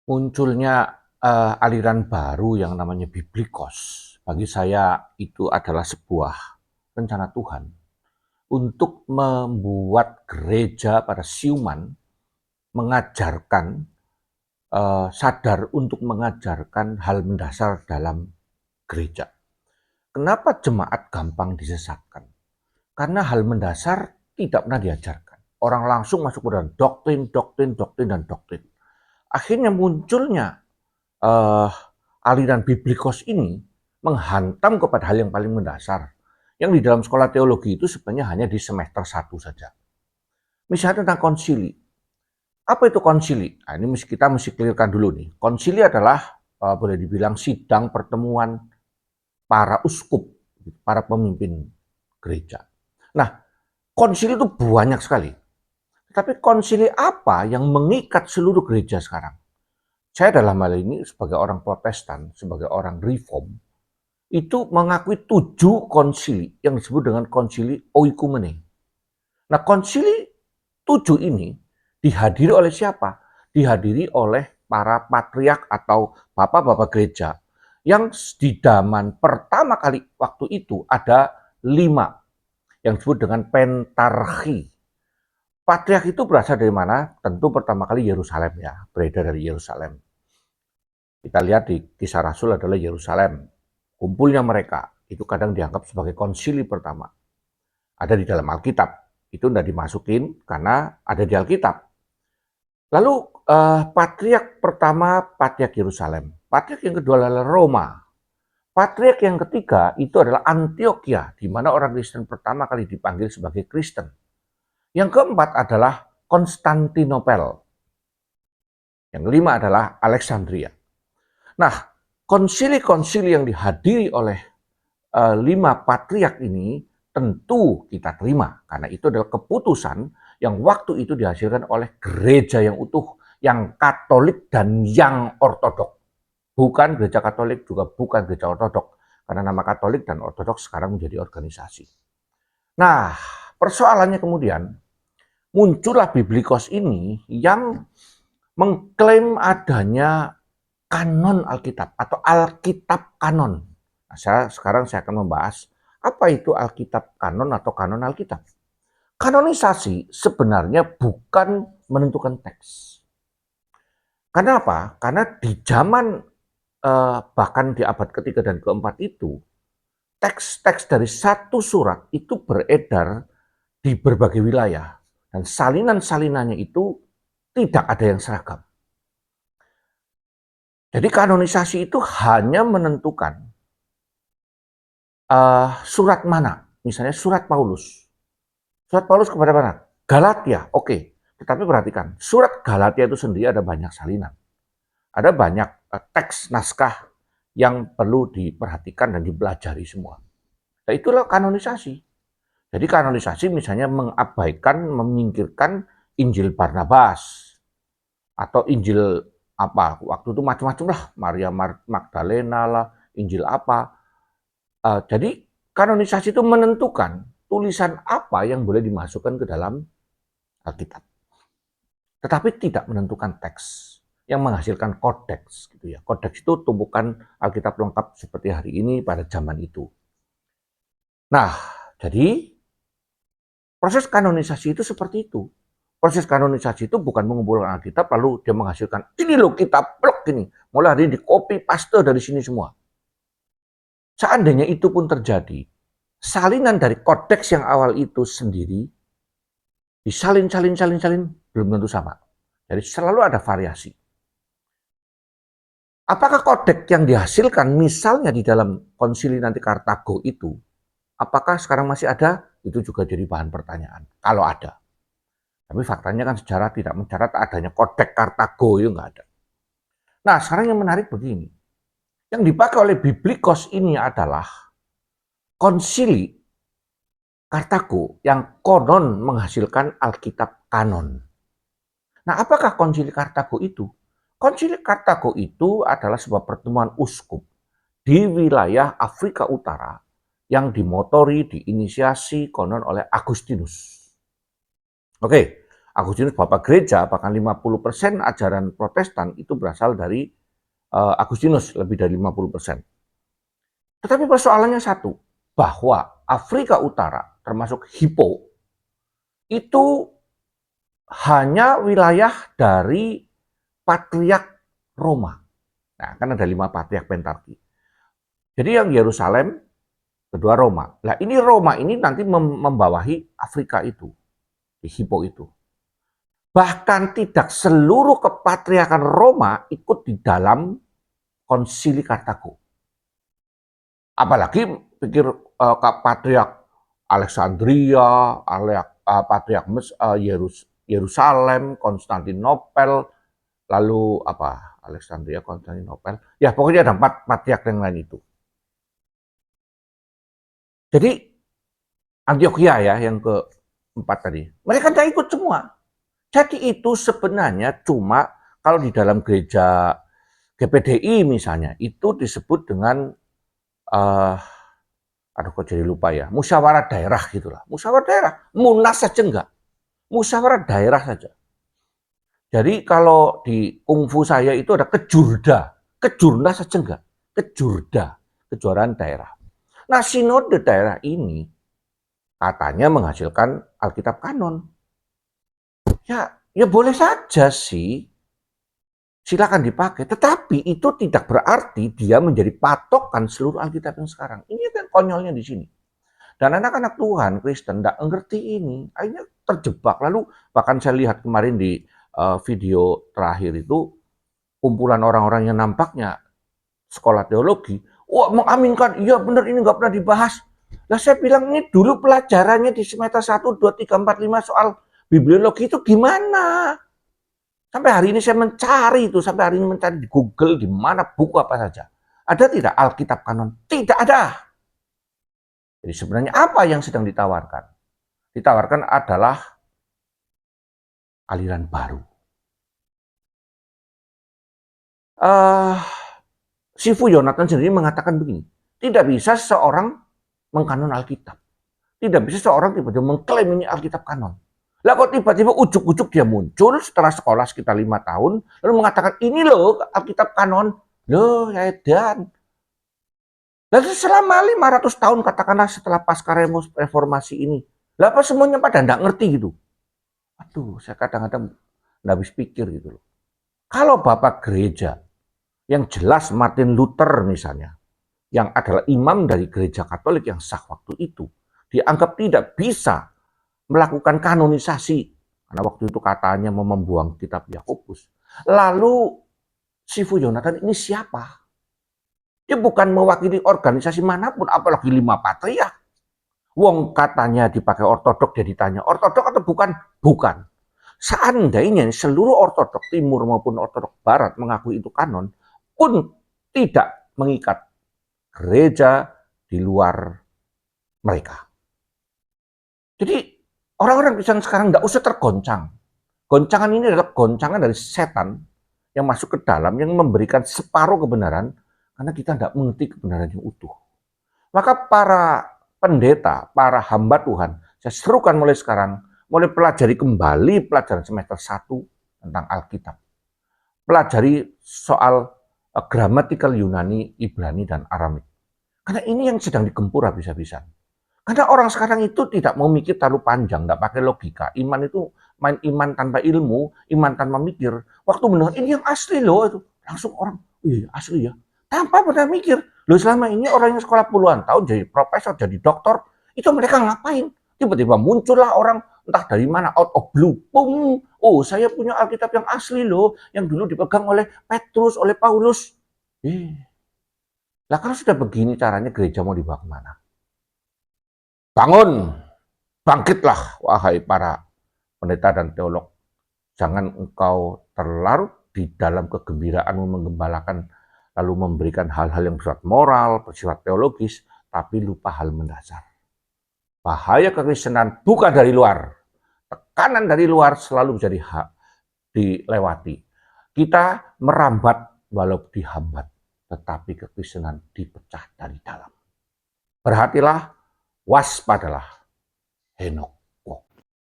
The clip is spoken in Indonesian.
Munculnya, aliran baru yang namanya Biblikos, bagi saya itu adalah sebuah rencana Tuhan untuk membuat gereja pada siuman mengajarkan, sadar untuk mengajarkan hal mendasar dalam gereja. Kenapa jemaat gampang disesatkan? Karena hal mendasar tidak pernah diajarkan. Orang langsung masuk pada doktrin, doktrin, doktrin, dan doktrin. Akhirnya munculnya uh, aliran Biblikos ini menghantam kepada hal yang paling mendasar, yang di dalam sekolah teologi itu sebenarnya hanya di semester 1 saja. Misalnya tentang konsili. Apa itu konsili? Nah, ini kita mesti clearkan dulu nih. Konsili adalah boleh dibilang sidang pertemuan para uskup, para pemimpin gereja. Nah, konsili itu banyak sekali. Tapi konsili apa yang mengikat seluruh gereja sekarang? Saya dalam hal ini sebagai orang Protestan, sebagai orang Reform, itu mengakui 7 konsili yang disebut dengan konsili oikumene. Nah, konsili 7 ini dihadiri oleh siapa? Dihadiri oleh para patriark atau bapak-bapak gereja yang di zaman pertama kali waktu itu ada 5 yang disebut dengan pentarki. Patriark itu berasal dari mana? Tentu pertama kali Yerusalem ya, beredar dari Yerusalem. Kita lihat di Kisah Rasul adalah Yerusalem. Kumpulnya mereka itu kadang dianggap sebagai konsili pertama. Ada di dalam Alkitab. Itu tidak dimasukin karena ada di Alkitab. Lalu patriark pertama patriark Yerusalem. Patriark yang kedua adalah Roma. Patriark yang ketiga itu adalah Antioquia, di mana orang Kristen pertama kali dipanggil sebagai Kristen. Yang keempat adalah Konstantinopel. Yang kelima adalah Alexandria. Nah, konsili-konsili yang dihadiri oleh 5 patriark ini tentu kita terima, karena itu adalah keputusan yang waktu itu dihasilkan oleh gereja yang utuh, yang Katolik dan yang Ortodok. Bukan gereja Katolik, juga bukan gereja Ortodok, karena nama Katolik dan Ortodok sekarang menjadi organisasi. Nah, persoalannya kemudian muncullah Biblikos ini yang mengklaim adanya kanon Alkitab atau Alkitab kanon. Nah, sekarang saya akan membahas apa itu Alkitab kanon atau kanon Alkitab. Kanonisasi sebenarnya bukan menentukan teks. Karena apa? Karena di zaman bahkan di abad ketiga dan keempat itu, teks-teks dari satu surat itu beredar di berbagai wilayah. Dan salinan-salinannya itu tidak ada yang seragam. Jadi kanonisasi itu hanya menentukan surat mana. Misalnya surat Paulus. Surat Paulus kepada mana? Galatia, oke. Tetapi perhatikan, surat Galatia itu sendiri ada banyak salinan. Ada banyak teks naskah yang perlu diperhatikan dan dipelajari semua. Nah, itulah kanonisasi. Jadi kanonisasi misalnya mengabaikan, menyingkirkan Injil Barnabas atau Injil apa waktu itu macam-macam lah, Maria Magdalena lah, Injil apa. Jadi kanonisasi itu menentukan tulisan apa yang boleh dimasukkan ke dalam Alkitab, tetapi tidak menentukan teks yang menghasilkan kodeks gitu ya. Kodeks itu tumpukan Alkitab lengkap seperti hari ini pada zaman itu. Nah, jadi proses kanonisasi itu seperti itu. Proses kanonisasi itu bukan mengumpulkan Alkitab lalu dia menghasilkan ini loh kitab blok ini. Mulai hari ini di copy paste dari sini semua. Seandainya itu pun terjadi, salinan dari kodeks yang awal itu sendiri disalin belum tentu sama. Jadi selalu ada variasi. Apakah kodeks yang dihasilkan misalnya di dalam konsili nanti Kartago itu, apakah sekarang masih ada? Itu juga jadi bahan pertanyaan. Kalau ada. Tapi faktanya kan sejarah tidak mencatat adanya kodeks Kartago, itu nggak ada. Nah, sekarang yang menarik begini. Yang dipakai oleh Biblikos ini adalah konsili Kartago yang konon menghasilkan Alkitab kanon. Nah, apakah konsili Kartago itu? Konsili Kartago itu adalah sebuah pertemuan uskup di wilayah Afrika Utara yang dimotori, diinisiasi konon oleh Agustinus. Oke, Agustinus Bapak Gereja, bahkan 50% ajaran Protestan itu berasal dari Agustinus, lebih dari 50%. Tetapi persoalannya satu, bahwa Afrika Utara, termasuk Hippo, itu hanya wilayah dari Patriark Roma. Nah, kan ada 5 Patriark Pentarki. Jadi yang Yerusalem, kedua Roma. Nah, ini Roma ini nanti membawahi Afrika itu, di Hippo itu. Bahkan tidak seluruh kepatriarkan Roma ikut di dalam Konsili Kartago. Apalagi pikir Patriark Alexandria, Patriark Yerusalem, Konstantinopel, lalu apa? Alexandria, Konstantinopel. Ya, pokoknya ada 4 patriark yang lain itu. Jadi Antioquia ya yang keempat tadi. Mereka tidak ikut semua. Jadi itu sebenarnya cuma kalau di dalam gereja GPDI misalnya itu disebut dengan aduh kok jadi lupa ya, musyawarah daerah gitulah. Musyawarah daerah, munas saja enggak. Musyawarah daerah saja. Jadi kalau di kungfu saya itu ada kejurda. Kejurna saja enggak. Kejurda, kejuaraan daerah. Nah, sinode daerah ini katanya menghasilkan Alkitab kanon. Ya boleh saja sih. Silakan dipakai, tetapi itu tidak berarti dia menjadi patokan seluruh Alkitab yang sekarang. Ini kan konyolnya di sini. Dan anak-anak Tuhan Kristen tidak mengerti ini, akhirnya terjebak. Lalu bahkan saya lihat kemarin di video terakhir itu kumpulan orang-orang yang nampaknya sekolah teologi, wah mengaminkan, iya benar ini nggak pernah dibahas. Lah saya bilang ini dulu pelajarannya di semester 1, 2, 3, 4, 5 soal bibliologi itu gimana? Sampai hari ini saya mencari itu, sampai hari ini mencari di Google, di mana buku apa saja. Ada tidak Alkitab kanon? Tidak ada. Jadi sebenarnya apa yang sedang ditawarkan? Ditawarkan adalah aliran baru. Sifu Yonatan sendiri mengatakan begini, tidak bisa seorang mengkanon Alkitab. Tidak bisa seorang tiba-tiba mengklaim ini Alkitab kanon. Lah kok tiba-tiba ujuk-ujuk dia muncul setelah sekolah sekitar 5 tahun, lalu mengatakan ini loh Alkitab kanon. Loh ya edan. Lalu selama 500 tahun katakanlah setelah pasca reformasi ini, lah apa semuanya pada enggak ngerti gitu. Aduh, saya kadang-kadang enggak habis pikir gitu loh. Kalau Bapak Gereja yang jelas Martin Luther misalnya, yang adalah imam dari gereja Katolik yang sah waktu itu, dianggap tidak bisa melakukan kanonisasi, karena waktu itu katanya mau membuang kitab Yakobus. Lalu Sifu Yonatan ini siapa? Dia bukan mewakili organisasi manapun, apalagi 5 patriark. Wong katanya dipakai ortodok, dia ditanya ortodok atau bukan? Bukan. Seandainya seluruh ortodok timur maupun ortodok barat mengakui itu kanon, pun tidak mengikat gereja di luar mereka. Jadi orang-orang Kristen sekarang tidak usah tergoncang. Goncangan ini adalah goncangan dari setan yang masuk ke dalam, yang memberikan separuh kebenaran, karena kita tidak mengerti kebenaran yang utuh. Maka para pendeta, para hamba Tuhan, saya serukan mulai sekarang, mulai pelajari kembali pelajaran semester 1 tentang Alkitab. Pelajari soal gramatikal Yunani, Ibrani, dan Aramik. Karena ini yang sedang digempur habis-habisan. Karena orang sekarang itu tidak mau mikir terlalu panjang, tidak pakai logika. Iman itu main iman tanpa ilmu, iman tanpa mikir. Waktu mendengar ini yang asli loh, itu langsung orang, iya asli ya. Tanpa pernah mikir. Loh selama ini orang yang sekolah puluhan tahun jadi profesor, jadi doktor, itu mereka ngapain? Tiba-tiba muncullah orang entah dari mana, out of blue. Pum, oh saya punya Alkitab yang asli loh, yang dulu dipegang oleh Petrus, oleh Paulus. Lah kalau sudah begini caranya gereja mau dibawa kemana? Bangun, bangkitlah wahai para pendeta dan teolog. Jangan engkau terlarut di dalam kegembiraanmu menggembalakan, lalu memberikan hal-hal yang bersifat moral, bersifat teologis, tapi lupa hal mendasar. Bahaya kekristenan bukan dari luar. Tekanan dari luar selalu bisa dilewati. Kita merambat walau dihambat, tetapi kekristenan dipecah dari dalam. Berhatilah, waspadalah, Henok.